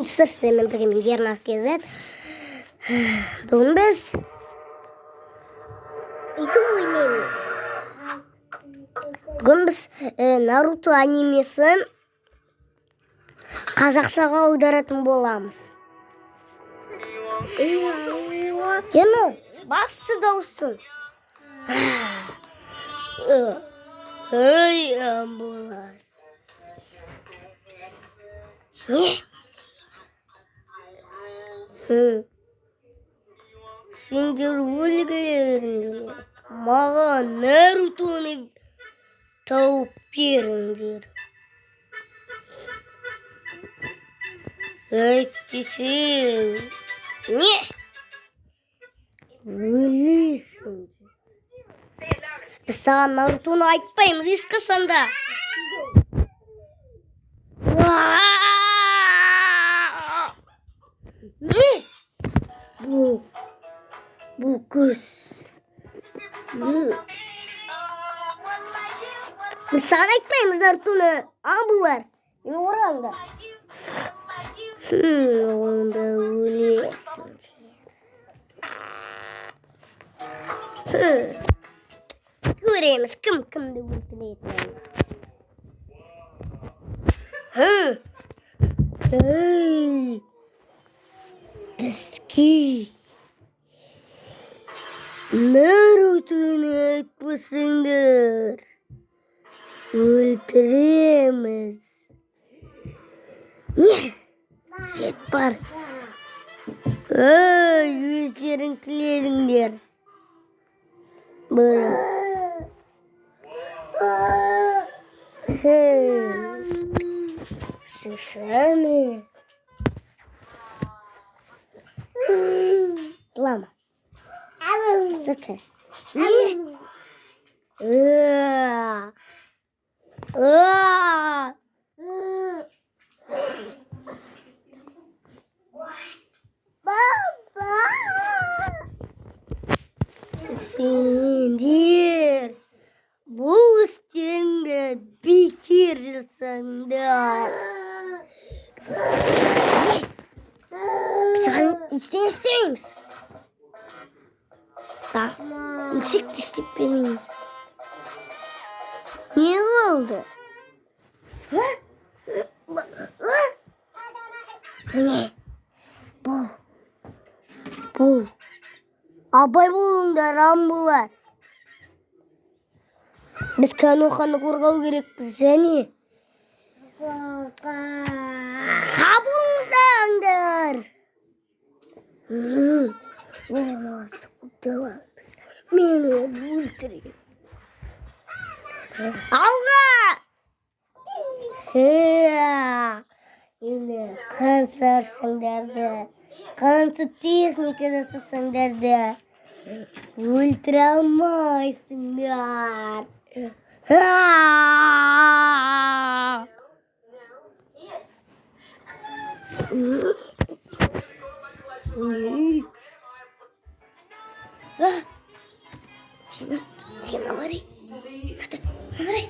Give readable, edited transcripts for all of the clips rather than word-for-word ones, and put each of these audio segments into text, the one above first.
Сіздермен бірге Ернар KZ. Бүгін біз Наруто анимесін қазақшаға аударатын боламыз. Ернар, бассы дауыстың. Ой, амбулар. Не? Сендер өлгендер. Маған Нарутоны тауып беріңдер. Әйтпесе, не? Өлесің. Біз саған Нарутоны айтпаймыз, ескісанда. Не? Бұл көз. Біз саған айтпаймыз Нарутоны. Бұлар. Мен оралда. Онда өлесің. Көреміз, кім-кімді өлтіретін. Бізге Нарутоны айтпасыңдар. Өлтіреміз. Не? Жет бар. Өздерің тіледіңдер. Бұрын. Шықсаны. Лама. Заказ. Не? Сендер бұл істеріңді бекер жасаңдар. Саған істемейміз. Саған үксекті істеп бермейміз. Не болды? Не? Бұл. Абай болыңдар, амбулар. Біз Каноханы қорғау керекпіз, және сабылыңдар. Мені өлтірейін. Алға! Енді қансы аршаңдарды, қансы техника жасасаңдарды өлтіре алмайсыңдар. Сен аларай. Аларай.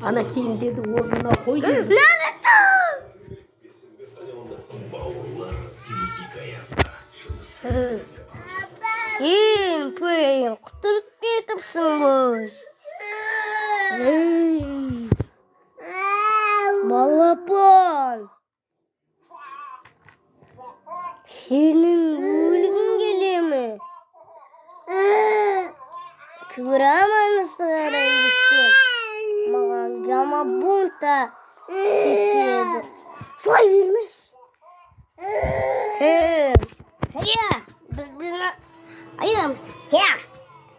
Ана киімдерді орнына қойды. Наруто! Сен пейін құтырып кетіпсің ғой. Балапан! Сенің өлгің келе ме? Күраманысы қарайдықтен. Маған гама бунта секеді. Слай бермес. Біз ayıramız. Ya,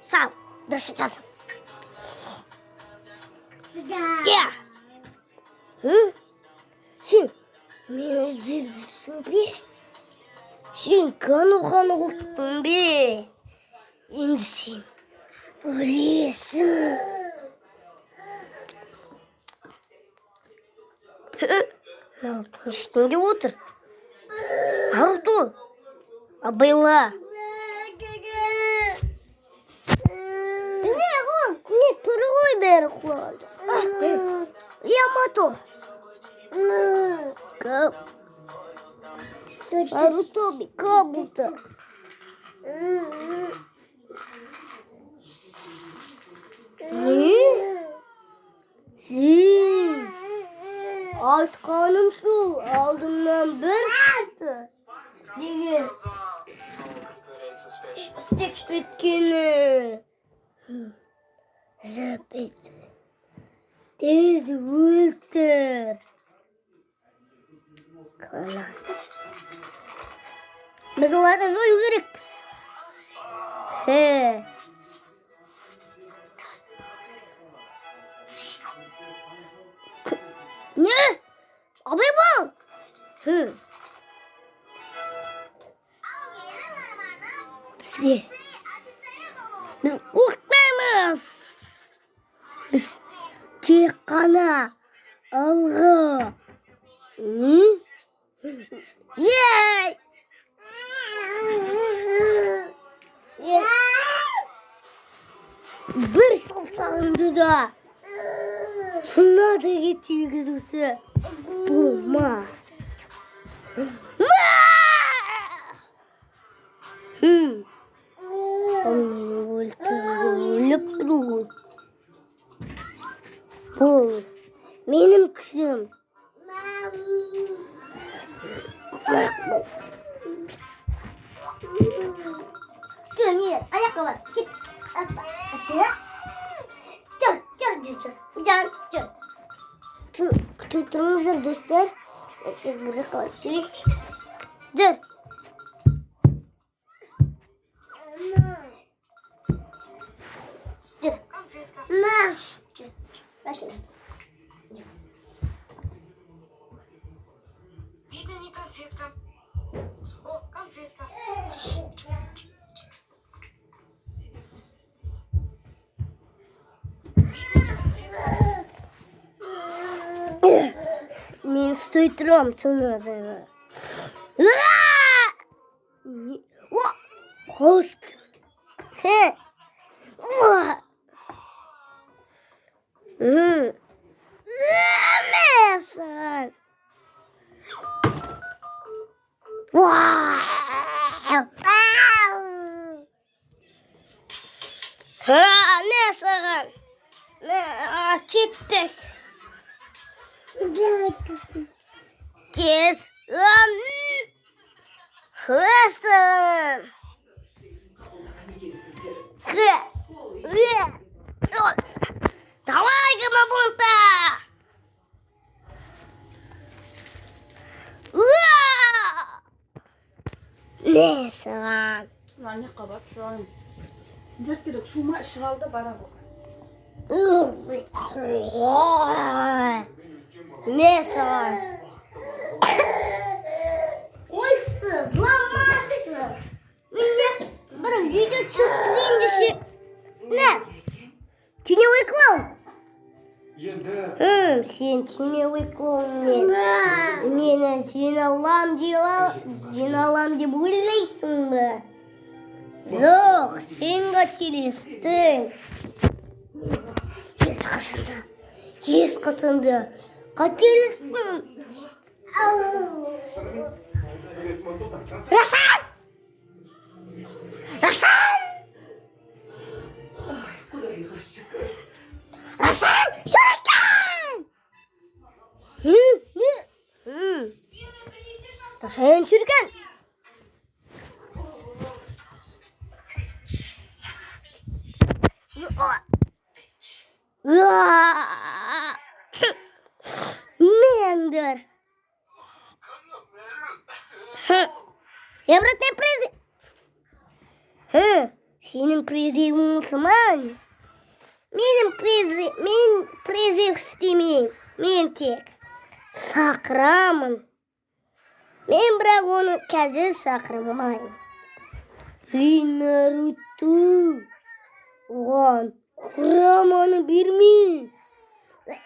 sağ ol. Дұрыс айтасың. Иә. Сен мені іздепсің бе? Сен қаны құрттың бе? Енді сен өлесің. Нарутоның үстінде отыр. Наруто, абайла. Не, тұры ғой бәрі құлады. Ямато. Наруто кабуто. Не? Сен айтқаным сол, алдымнан бір шықты. Деген істеп кеткені. Запись. Тез өлтір. Қалай. Біз оларды жою керекпіз. Не? Абай бол. Біз қорқпаймыз. Біз тек қана алға. Сен бір саусағыңды да шынадыға тигізуші болма. Өліп тұру. Бұл менің күшім. Жүр, не, аяққа бар. Кет. Ашына. Жүр. Күте тұрыңыздар, достар. Біз бір жаққа барып келейік. Жүр. Жүр. Бәкелі. Видно, не конфетка. О, конфетка. Мен стой тұрам, сонадайға. Қоск. Мәсіған. Мәсіған. Кеттік. Кес. Хысым. Давай, гамабунта! Не саған? Ланя қабат шуайым. Дәт керек, сума ішіғалды бара бұл. Не саған? Қойсы, зламасы. Менде бір видео чөкізейін десе. Не? Теневой клоун? Сен теневой клоун мен. Мені сен алам деп ойлайсың ба? Жоқ, сен қателестің. Ешқашанда қателеспін. Рашан! Рашан, шүреккен! Рашан, шүреккен! Мендер. Я, брат, не прыгай. Senin prezivin olsun. Men preziv istemeyim. Men tek sakramın. Men bırak onu kazı sakramayım. Naruto. Oğan kuramanı birmi. Ne.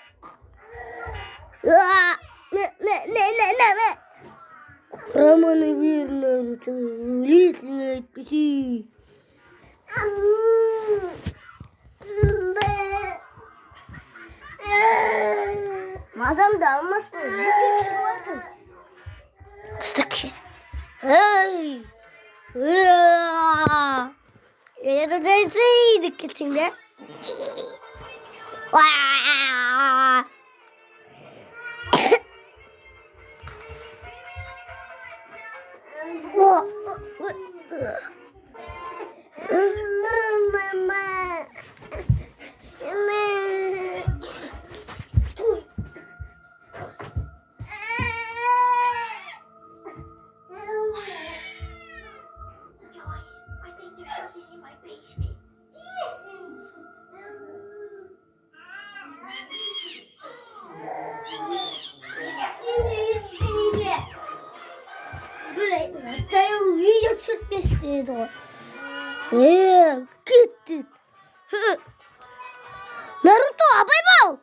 Kuramanı bir Naruto. Öylesin etmesi. Madem dalmaz böyle geçiyordu. Sık şey. Hey. Ya da deseydik içinde. Video çürtmüştü o. Gitti. Naruto abay bal.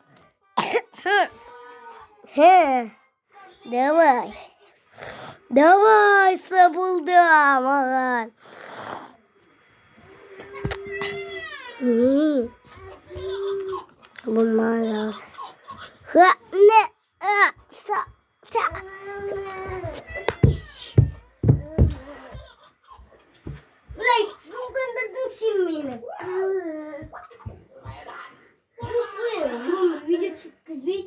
Давай, sabıldım ağam. Bunlar lazım. Sıldırdın şimdi beni. Bu suyu. Bu video çok güzel.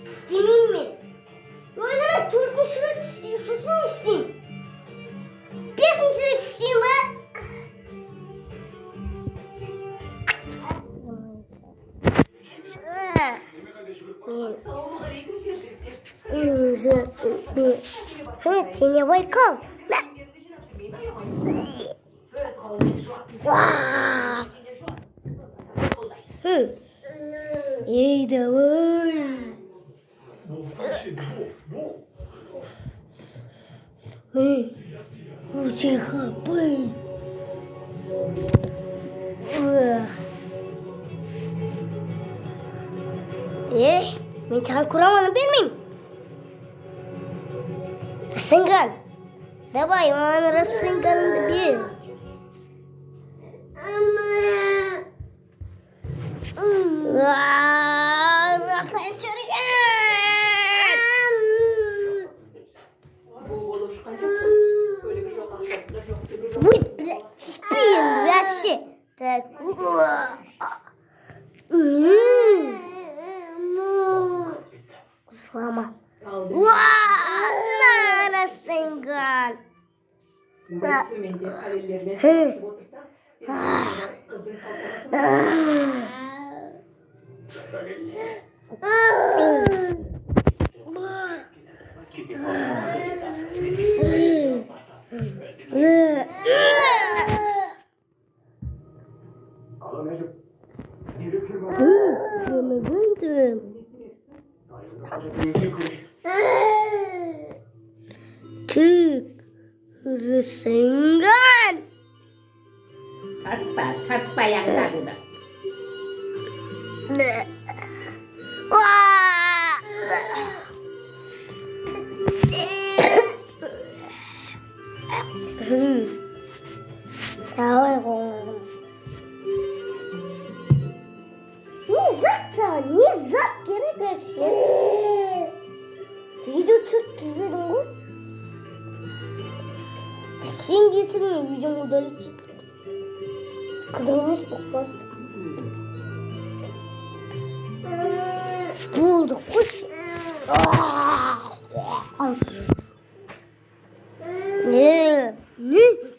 İstemeyeyim mi? Öyle Türk'ün süreç istiyorsun isteyeyim. Besin süreç isteyeyim ben. Seni baykal. İyi de var. Утихопы. Ben çal kuramanı bilmeyim. Rasengan. Давай, он Rasengan bir. Rasen şuriken. Спим вообще. Так. Слама. Рассенган. Rasengan. Apa yang tadi dah? Wah. Давай голосом. Не зат керек вообще. Видео çok güzel oldu. Сен кесіріңе үйден удалить етті. Қызың емес болып қалды. Болды, қойшы. Ne?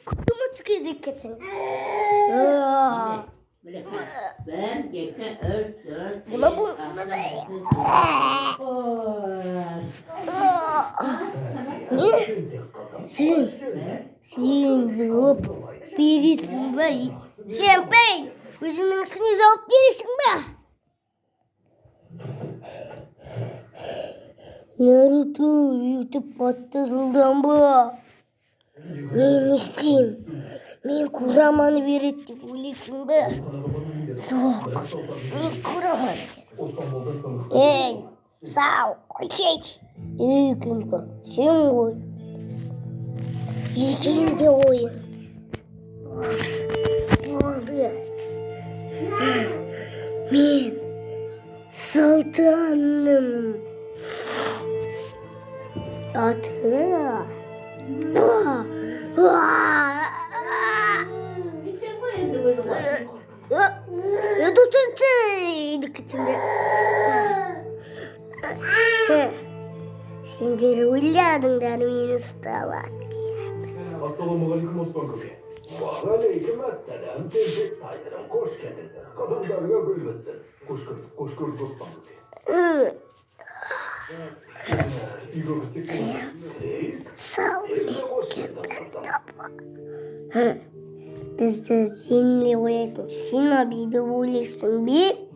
Kutumu çıkıyor dikkatin. Ama bu... Ne? Sen cevap verirsin be. Sen bey, özünün seni cevap verirsin be. Naruto YouTube patlatıldan bu. Ne isteyeyim? Men kuramanı verip de böylesin be. Soğuk. Men kuramanı. Hey, sağ ol. Koçeç. Kim kur? Sen koy. İkinci oyun. Oldu. Men sultanım. Atı. Ya tutun dikkatimi. Sendiri uyladın da beni ıstavat. Assalamualaikum Osman Köke. Aleyküm assalam. Tezek taylarım hoş geldinler. Kadınlarına gül bitsin. Hoş gördük Osman Köke. Igor Sekreter. Sağ ol. Biz de seninle oynayalım. Sen abi de böylesin bir.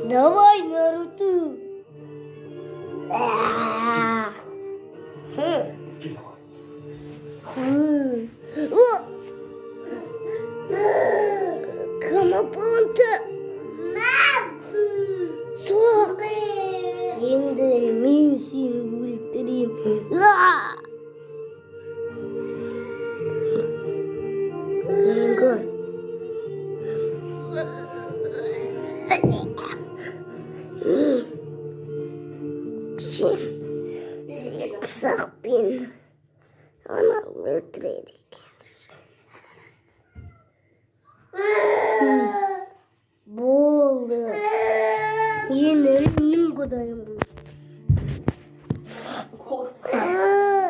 Давай, Наруто. Камапонта. Sok. Şimdi ben seni öldüreyim. Gel. Sen pısaq beni. Ana öldürecek. Boldu. Yine benim kudayım.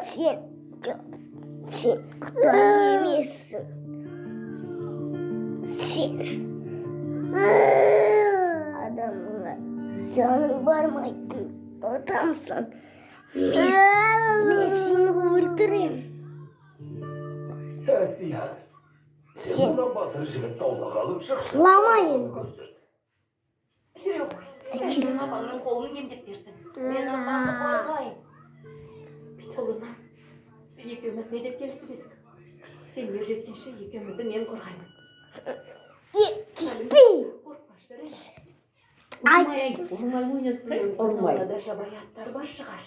Sen kudayım yesin. Sen adamla canın varmaydın. Adamsın. Ben seni öldüreyim. Sen bundan batırıcılık tavla kalıp çık. Sılamayın. Yok. Senin babanın kolunu yemdep bersin. Men amandı korkayım. Bir toluna. Biz ekimiz ne dep gelsin dedik. Sen yer жеткенше ekimizді men korkayım. Тиспей. Korkma şöyle. Ayttım sana. Ormanda jabayattар бар шығар.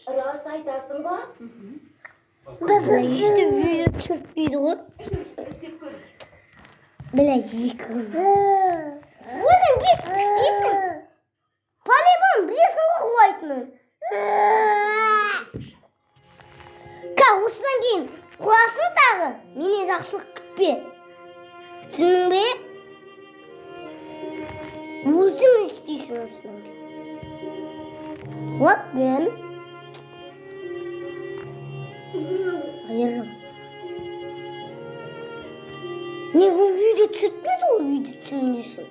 Рас айтасың ба? Бля, işte video çöpüydü o. İstеп көр. Бля, yıkım. Oğlum git istiyorsun. Полимон, білесің ғой құлайтынын. Осыдан кейін құласын тағы. Менен жақсылық күтпе. Түсіндің бе? Өзің істейсің осыдан кейін. Құлап бәрін. Ayırım. Ne bu video çıkmadı o video çözülsün.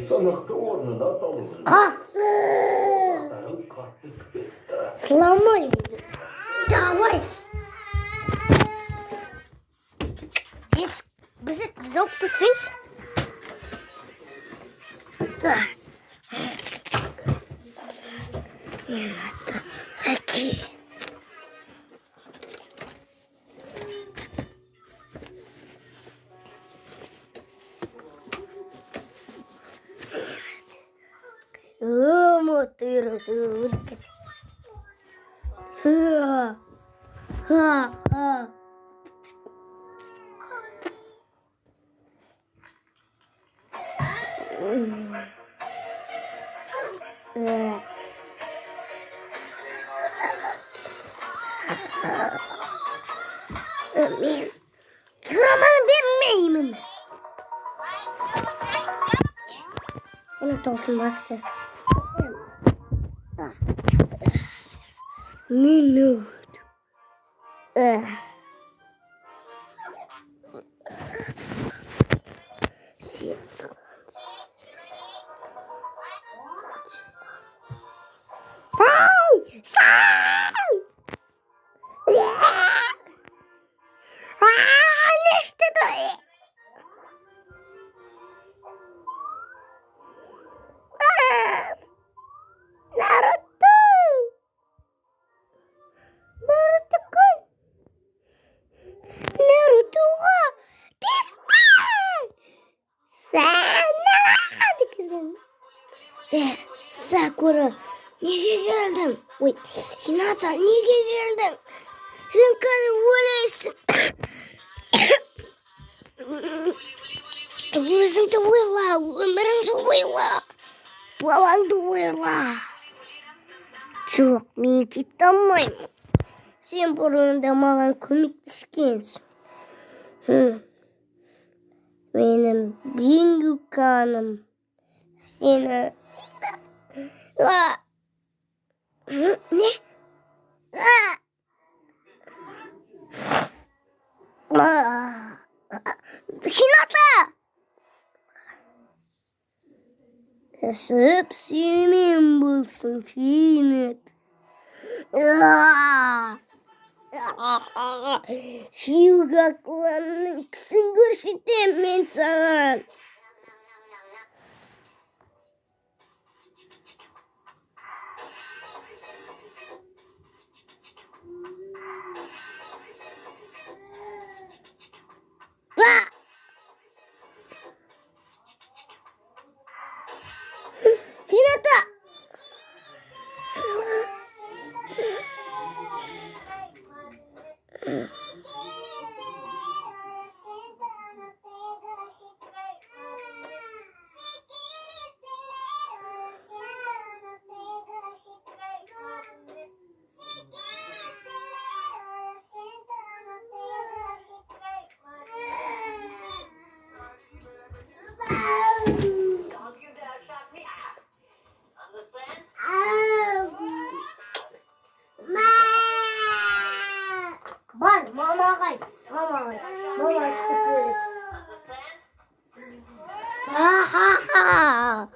Sanıktı ornuna salın. Kas. Sakların katlı sıkıntı. Slamayın. Давай. Biz optistins. Aqui. Наруто мен грамманы бермеймін. Оны тосын басы. Минут. Ай! Сан! Ne işte böyle? Naruto! Naruto-kun! Naruto'ga düşman! Sen nerede kızım? Sakura, niye geldin? Oy, Hinata, niye geldin? Sen kadın böylesin. Өзің де ойла, өміріңді ойла, балаңды ойла. Жоқ, мен кете алмаймын. Сен бұрында маған көмектескенсің. Менің Бингуканым. Сені... Не? Hinata! Yaşayıp sevmeyen bulsun Hinat. Şivgaklarının kısın görüşeceğim ben sana. Hinata! Мама sıkıyor. Ха-ха-ха.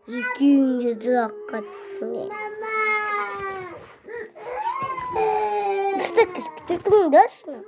İkinci durak kaçtın ya. Istık kıskıtırdın diyorsun.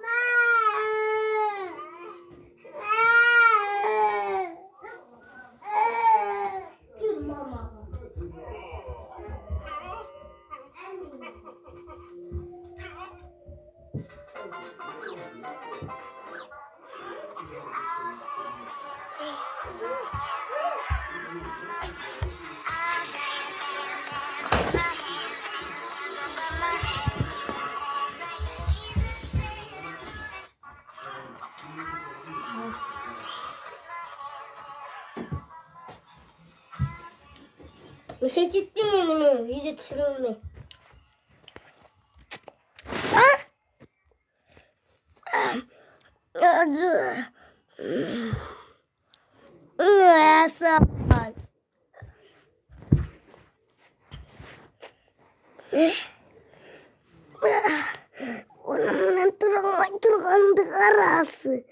Mesaj etmeyin mi? Yüzü düşürülme. Acı. Sağ ol. Onunla durağında arası.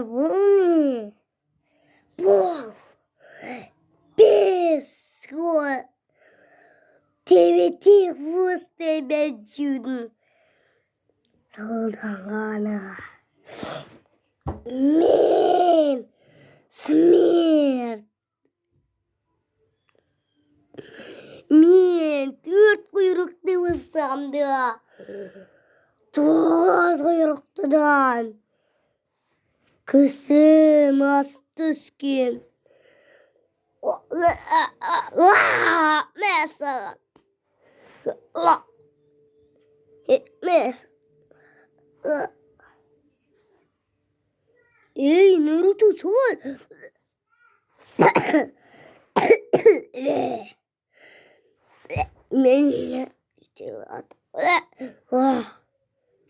Bu ne? Bu. Без. TVT вуз тебя чудно. Солдангана. Мен. Смерть. сығымды. Тоғыз құйрықтыдан. Кісі мас түскен. Мәсіған. Мәс. Ей, Наруто, сол. Мен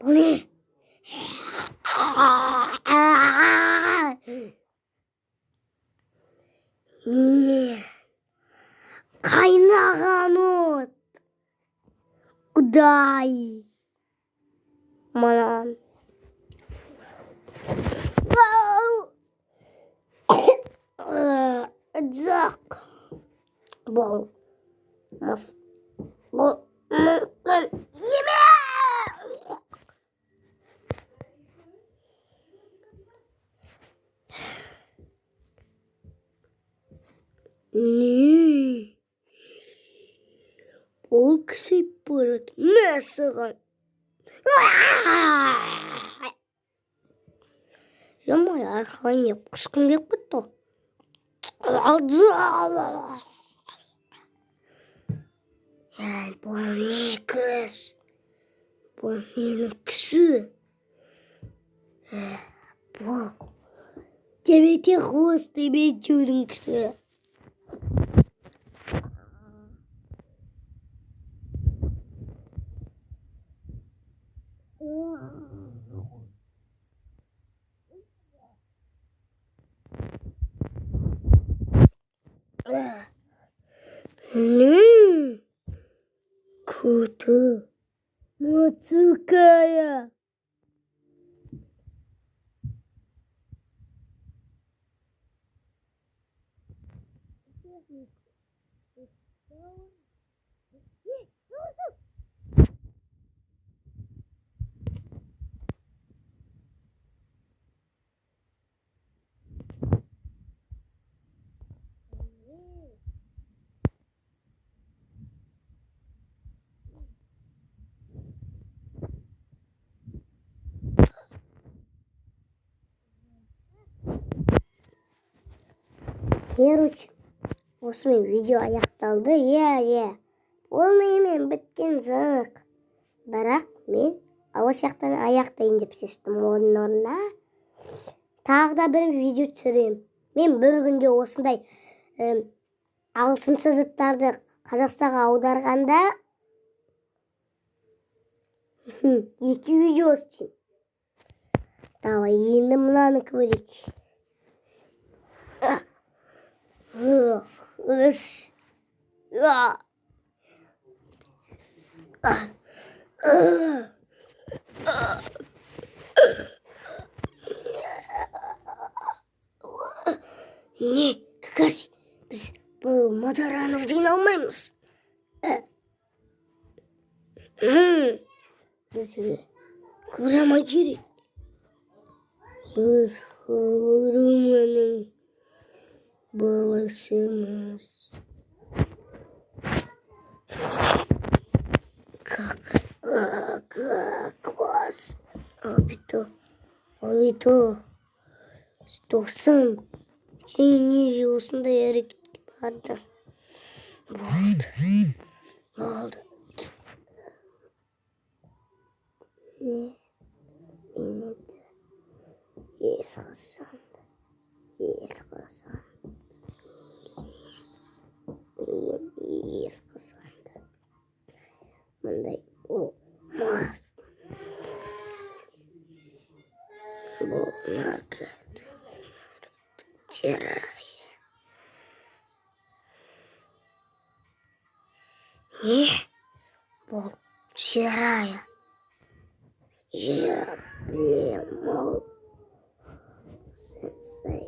бұл не? Не? Қайнаған от. Құдай. Манан. Жоқ. Бұл. Бұл мүмкін емес. Не? Ол кісі бұрыт. Мәсіған. Жамай арқалай не құшқын кеп күтті. Бұл не күш? Бұл менің күші. Бұл тебе хвост, тебе чудың күші. Не? Круто. Мацукая. Короче, осымен видео аяқталды. Полныймен біткен зық. Бірақ мен ауа сияқтан аяқтайын деп шештім. Орнына тағы да бір видео түсірем. Мен бір күнде осындай ағылшынша заттарды қазақшаға аударғанда 2 видео істеймін. Давай, енді мынаны көрейік. Не, какаси, біз бұл мадараны жиналмаймыз. Бізге көрама керек. Біз көрімінің баласымыз. Как вас? Обито. Стоқсын. Сен неге осындай әрекетке барды? Болды. Не? Мені ешқашан. Мындай болмас. Бұл нағады. Терая. Не? Бұл терая. Я білем. Сенсей.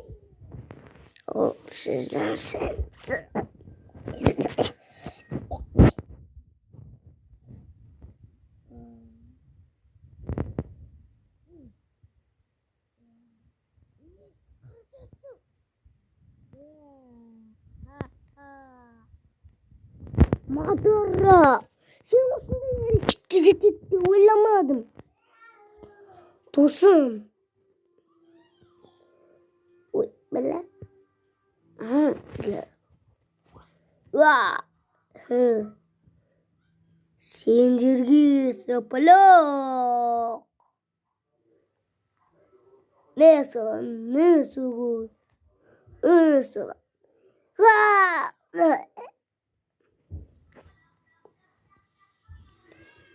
Ол сізден сенсей. Мадара, сен осындай hareket etti. Oylamadım. Dostum. Oy böyle. Hı. Vaa. Hı. Sindirgi sepelok. Nasıl? Vaa.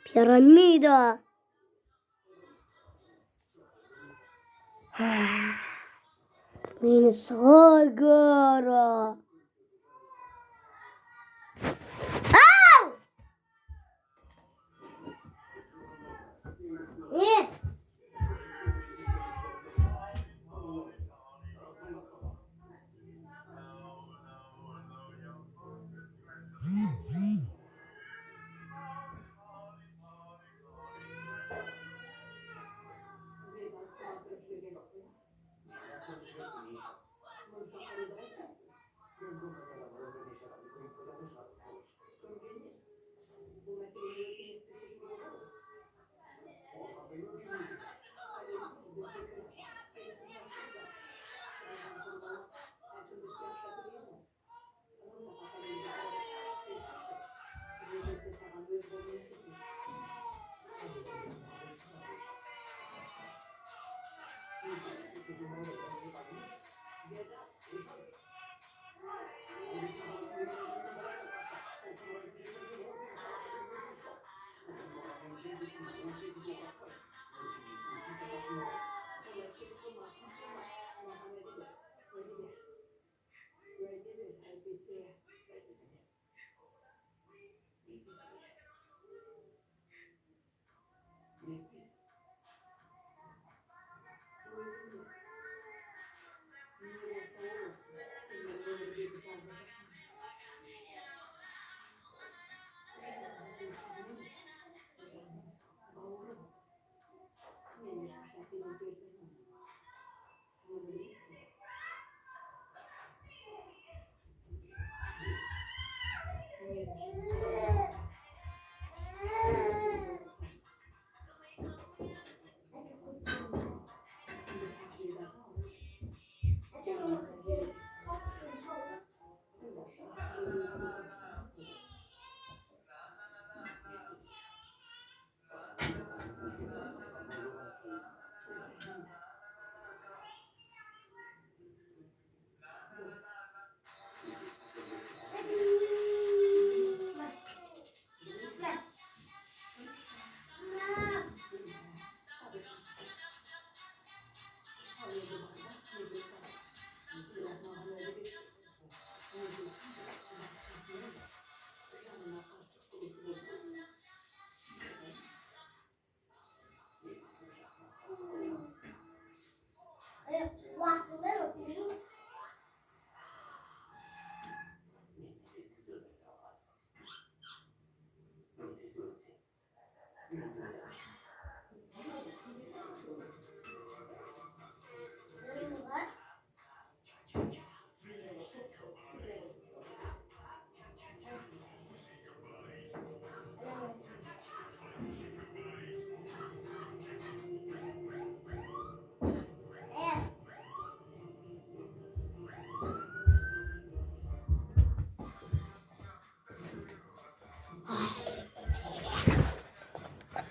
Piramida. Beni sagara. Ne?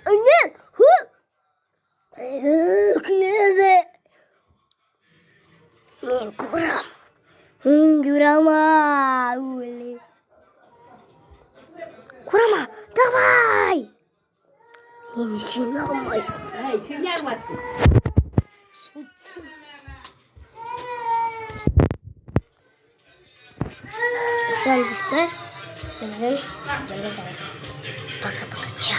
Anne. Nerede? Min kuram. Kurama. Kurama. Давай. Yeni şey olmaz. Hey, kimler var? Sen ister. Bizden. Baka baka.